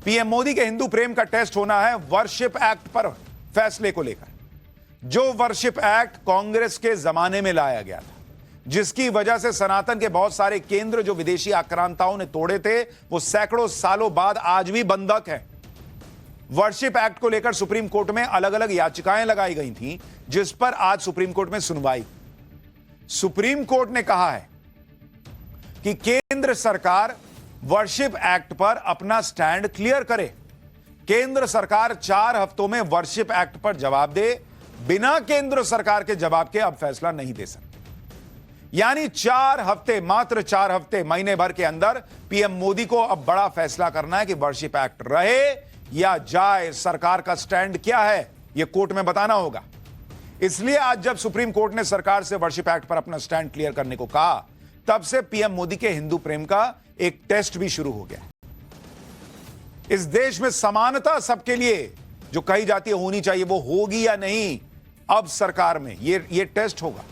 PM Modi के हिंदू प्रेम का test होना है वर्शिप एक्ट पर फैसले को लेकर। जो वर्शिप एक्ट कांग्रेस के जमाने में लाया गया था, जिसकी वजह से सनातन के बहुत सारे केंद्र जो विदेशी आक्रांताओं ने तोड़े थे, वो सैकड़ों सालों बाद आज भी बंधक है। वर्शिप एक्ट को लेकर सुप्रीम कोर्ट में अलग अलग याचिकाएं लगाई गई थीं, जिस पर आज सुप्रीम कोर्ट में सुनवाई। सुप्रीम कोर्ट ने कहा है कि केंद्र सरकार वर्शिप एक्ट पर अपना स्टैंड क्लियर करे। केंद्र सरकार 4 हफ्तों में वर्शिप एक्ट पर जवाब दे। बिना केंद्र सरकार के जवाब के अब फैसला नहीं दे सकते। यानी 4 हफ्ते, मात्र 4 हफ्ते, महीने भर के अंदर पीएम मोदी को अब बड़ा फैसला करना है कि वर्शिप एक्ट रहे या जाए। सरकार का स्टैंड क्या है यह कोर्ट में बताना होगा। इसलिए आज जब सुप्रीम कोर्ट ने सरकार से वर्शिप एक्ट पर अपना स्टैंड क्लियर करने को कहा, तब से पीएम मोदी के हिंदू प्रेम का एक टेस्ट भी शुरू हो गया। इस देश में समानता सबके लिए जो कही जाती है होनी चाहिए, वो होगी या नहीं, अब सरकार में ये टेस्ट होगा।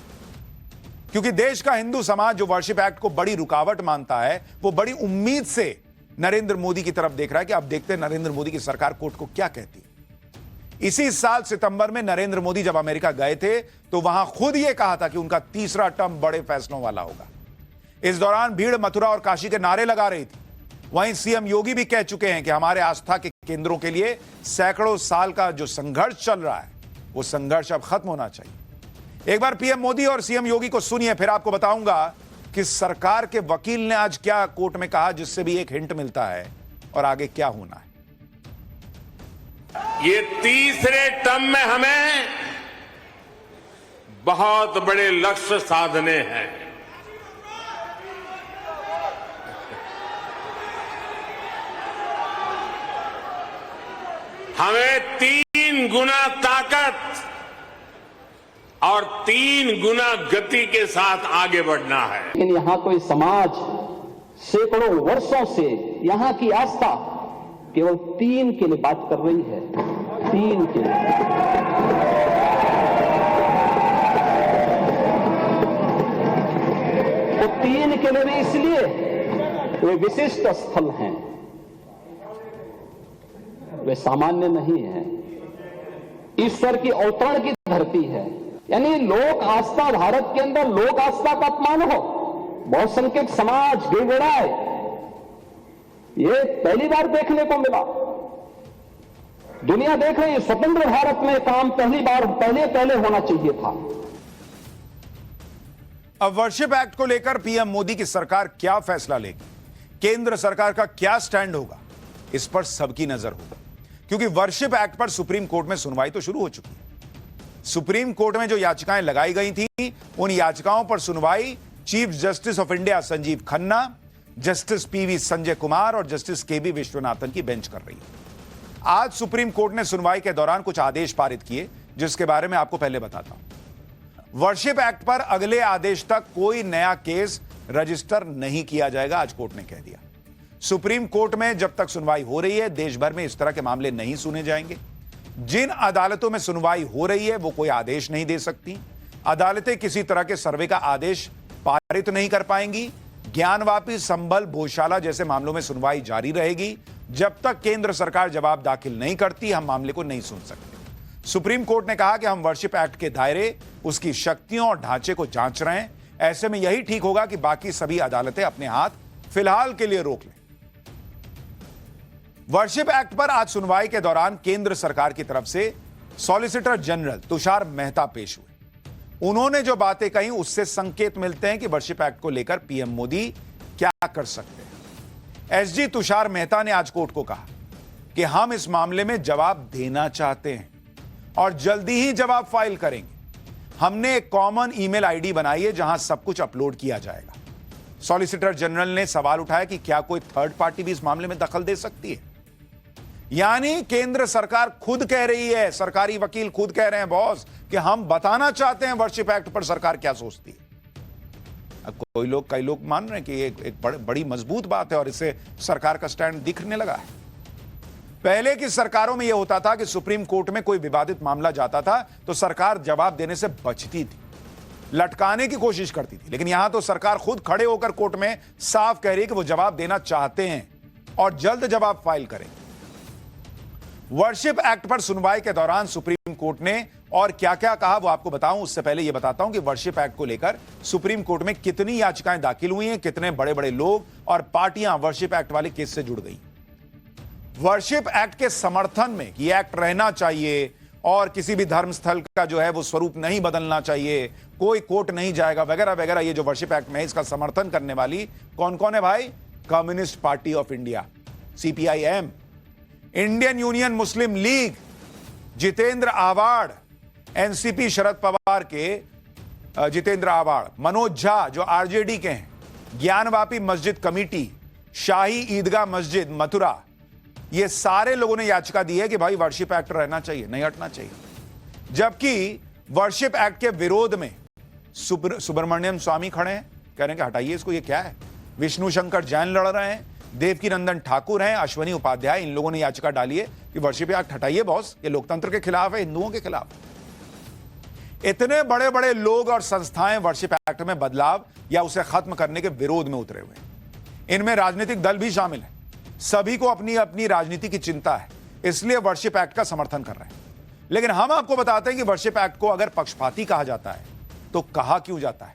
क्योंकि देश का हिंदू समाज जो वर्शिप एक्ट को बड़ी रुकावट मानता है, वो बड़ी उम्मीद से नरेंद्र मोदी की तरफ देख रहा है कि अब देखते हैं नरेंद्र मोदी की सरकार कोर्ट को क्या कहती है। इसी साल सितंबर में नरेंद्र मोदी जब अमेरिका गए थे, तो वहां खुद यह कहा था कि उनका तीसरा टर्म बड़े फैसलों वाला होगा। इस दौरान भीड़ मथुरा और काशी के नारे लगा रही थी। वहीं सीएम योगी भी कह चुके हैं कि हमारे आस्था के केंद्रों के लिए सैकड़ों साल का जो संघर्ष चल रहा है, वो संघर्ष अब खत्म होना चाहिए। एक बार पीएम मोदी और सीएम योगी को सुनिए, फिर आपको बताऊंगा कि सरकार के वकील ने आज क्या कोर्ट में कहा, जिससे भी एक हिंट मिलता है और आगे क्या होना है। ये तीसरे टर्म में हमें बहुत बड़े लक्ष्य साधने हैं। हमें 3 गुना ताकत और 3 गुना गति के साथ आगे बढ़ना है। लेकिन यहाँ कोई समाज सैकड़ों वर्षों से यहाँ की आस्था केवल 3 के लिए बात कर रही है। 3 के लिए। तो 3 के लिए भी इसलिए वे विशिष्ट स्थल हैं, वे सामान्य नहीं है। ईश्वर की अवतरण की धरती है। यानी लोक आस्था, भारत के अंदर लोक आस्था का अपमान हो, बहुसंख्यक समाज गिड़गिड़ाए, ये पहली बार देखने को मिला। दुनिया देख रही है, स्वतंत्र भारत में काम पहली बार पहले होना चाहिए था। अब वर्शिप एक्ट को लेकर पीएम मोदी की सरकार क्या फैसला लेगी, केंद्र सरकार का क्या स्टैंड होगा, इस पर सबकी नजर होगी। क्योंकि वर्शिप एक्ट पर सुप्रीम कोर्ट में सुनवाई तो शुरू हो चुकी है। सुप्रीम कोर्ट में जो याचिकाएं लगाई गई थी, उन याचिकाओं पर सुनवाई chief justice of India Sanjeev Khanna, justice PV Sanjay Kumar और जस्टिस केबी विश्वनाथन की बेंच कर रही है। आज सुप्रीम कोर्ट ने सुनवाई के दौरान कुछ आदेश पारित किए, जिसके बारे में आपको पहले बताता हूं। वर्शिप एक्ट पर अगले आदेश तक कोई नया केस रजिस्टर नहीं किया जाएगा, आज कोर्ट ने कह दिया। सुप्रीम कोर्ट में जब तक सुनवाई हो रही है, देश भर में इस तरह के मामले नहीं सुने जाएंगे। जिन अदालतों में सुनवाई हो रही है, वो कोई आदेश नहीं दे सकती। अदालतें किसी तरह के सर्वे का आदेश पारित नहीं कर पाएंगी। ज्ञानवापी, संभल, भोजशाला जैसे मामलों में सुनवाई जारी रहेगी। जब तक केंद्र सरकार जवाब दाखिल नहीं करती, हम मामले को नहीं सुन सकते। सुप्रीम कोर्ट ने कहा कि हम वर्शिप एक्ट के दायरे, उसकी शक्तियों और ढांचे को जांच रहे हैं। ऐसे में यही ठीक होगा कि बाकी सभी अदालतें अपने हाथ फिलहाल के लिए रोक लें। वर्शिप एक्ट पर आज सुनवाई के दौरान केंद्र सरकार की तरफ से सॉलिसिटर जनरल तुषार मेहता पेश हुए। उन्होंने जो बातें कही, उससे संकेत मिलते हैं कि वर्शिप एक्ट को लेकर पीएम मोदी क्या कर सकते हैं। एसजी तुषार मेहता ने आज कोर्ट को कहा कि हम इस मामले में जवाब देना चाहते हैं और जल्दी ही जवाब फाइल करेंगे। हमने एक कॉमन ईमेल आईडी बनाई है जहां सब कुछ अपलोड किया जाएगा। सॉलिसिटर जनरल ने सवाल उठाया कि क्या कोई थर्ड पार्टी भी इस मामले में दखल दे सकती है। यानी केंद्र सरकार खुद कह रही है, सरकारी वकील खुद कह रहे हैं बॉस, कि हम बताना चाहते हैं वर्शिप एक्ट पर सरकार क्या सोचती है। अब कई लोग मान रहे हैं कि एक बड़ी मजबूत बात है और इससे सरकार का स्टैंड दिखने लगा है। पहले की सरकारों में यह होता था कि सुप्रीम कोर्ट में कोई विवादित मामला जाता था तो सरकार जवाब देने से बचती थी, लटकाने की कोशिश करती थी। लेकिन यहां तो सरकार खुद खड़े होकर कोर्ट में साफ कह रही है कि वो जवाब देना चाहते हैं और जल्द जवाब फाइल करें। वर्शिप एक्ट पर सुनवाई के दौरान सुप्रीम कोर्ट ने और क्या क्या कहा वो आपको बताऊं, उससे पहले यह बताता हूं कि वर्शिप एक्ट को लेकर सुप्रीम कोर्ट में कितनी याचिकाएं दाखिल हुई हैं, कितने बड़े बड़े लोग और पार्टियां वर्शिप एक्ट वाले केस से जुड़ गई। वर्शिप एक्ट के समर्थन में कि एक्ट रहना चाहिए और किसी भी धर्म स्थल का जो है वो स्वरूप नहीं बदलना चाहिए, कोई कोर्ट नहीं जाएगा वगैरह वगैरह, ये जो वर्शिप एक्ट में है इसका समर्थन करने वाली कौन कौन है भाई? Communist party of India CPIM, Indian Union Muslim League, Jitendra Awhad, NCP Sharad Pawar के जितेंद्र आवाड़, मनोज झा जो RJD के हैं, ज्ञानवापी मस्जिद कमेटी, शाही ईदगाह मस्जिद मथुरा, ये सारे लोगों ने याचिका दी है कि भाई वर्शिप एक्ट रहना चाहिए, नहीं हटना चाहिए। जबकि वर्शिप एक्ट के विरोध में सुब्रमण्यम स्वामी खड़े हैं, कह रहे हैं कि हटाइए इसको, ये क्या है। विष्णु शंकर जैन लड़ रहे हैं, देवकी नंदन ठाकुर हैं, अश्वनी उपाध्याय, इन लोगों ने याचिका डाली है कि वर्शिप एक्ट हटाइए बॉस, ये लोकतंत्र के खिलाफ है, हिंदुओं के खिलाफ। इतने बड़े बड़े लोग और संस्थाएं वर्शिप एक्ट में बदलाव या उसे खत्म करने के विरोध में उतरे हुए हैं। इनमें राजनीतिक दल भी शामिल है, सभी को अपनी अपनी राजनीति की चिंता है, इसलिए वर्शिप एक्ट का समर्थन कर रहे हैं। लेकिन हम आपको बताते हैं कि वर्शिप एक्ट को अगर पक्षपाती कहा जाता है तो कहा क्यों जाता है।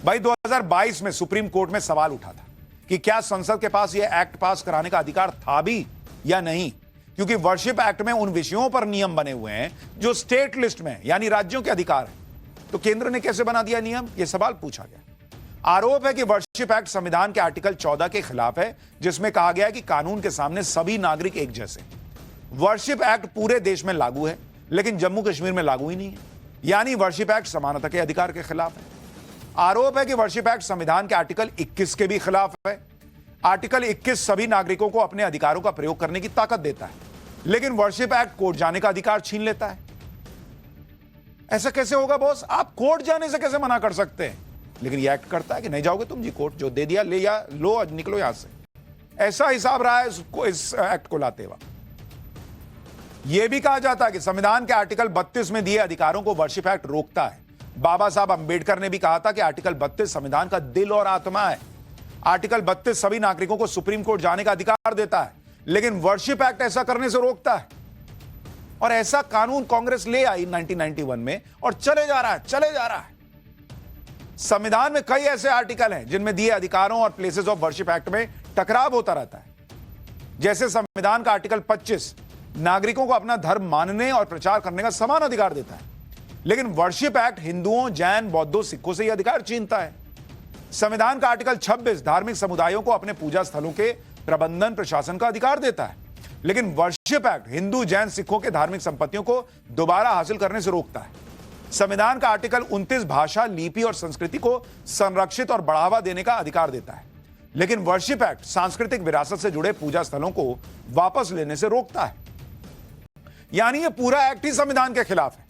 भाई 2022 में सुप्रीम कोर्ट में सवाल उठा था कि क्या संसद के पास यह एक्ट पास कराने का अधिकार था भी या नहीं, क्योंकि वर्शिप एक्ट में उन विषयों पर नियम बने हुए हैं जो स्टेट लिस्ट में यानी राज्यों के अधिकार है। तो केंद्र ने कैसे बना दिया नियम, यह सवाल पूछा गया। आरोप है कि वर्शिप एक्ट संविधान के आर्टिकल 14 के खिलाफ है, जिसमें कहा गया है कि कानून के सामने सभी नागरिक एक जैसे। वर्शिप एक्ट पूरे देश में लागू है लेकिन जम्मू कश्मीर में लागू ही नहीं है, यानी वर्शिप एक्ट समानता के अधिकार के खिलाफ है। आरोप है कि वर्शिप एक्ट संविधान के आर्टिकल 21 के भी खिलाफ है। आर्टिकल 21 सभी नागरिकों को अपने अधिकारों का प्रयोग करने की ताकत देता है, लेकिन वर्शिप एक्ट कोर्ट जाने का अधिकार छीन लेता है। ऐसा कैसे होगा बॉस? आप कोर्ट जाने से कैसे मना कर सकते हैं? लेकिन यह एक्ट करता है कि नहीं जाओगे तुम जी कोर्ट, जो दे दिया ले या लो, आज निकलो यहां से। ऐसा हिसाब रहा है इस एक्ट को लाते वक्त। यह भी कहा जाता है कि संविधान के आर्टिकल 32 में दिए अधिकारों को वर्शिप एक्ट रोकता है। बाबा साहब अंबेडकर ने भी कहा था कि आर्टिकल 32 संविधान का दिल और आत्मा है। आर्टिकल 32 सभी नागरिकों को सुप्रीम कोर्ट जाने का अधिकार देता है, लेकिन वर्शिप एक्ट ऐसा करने से रोकता है। और ऐसा कानून कांग्रेस ले आई 1991 में और चले जा रहा है। संविधान में कई ऐसे आर्टिकल हैं जिनमें दिए अधिकारों और प्लेसेस ऑफ वर्शिप एक्ट में टकराव होता रहता है। जैसे संविधान का आर्टिकल 25 नागरिकों को अपना धर्म मानने और प्रचार करने का समान अधिकार देता है, लेकिन वर्शिप एक्ट हिंदुओं, जैन, बौद्धों, सिखों से यह अधिकार छीनता है। संविधान का आर्टिकल 26 धार्मिक समुदायों को अपने पूजा स्थलों के प्रबंधन प्रशासन का अधिकार देता है, लेकिन वर्शिप एक्ट हिंदू, जैन, सिखों के धार्मिक संपत्तियों को दोबारा हासिल करने से रोकता है। संविधान का आर्टिकल 29 भाषा, लिपि और संस्कृति को संरक्षित और बढ़ावा देने का अधिकार देता है, लेकिन वर्शिप एक्ट सांस्कृतिक विरासत से जुड़े पूजा स्थलों को वापस लेने से रोकता है। यानी यह पूरा एक्ट ही संविधान के खिलाफ है।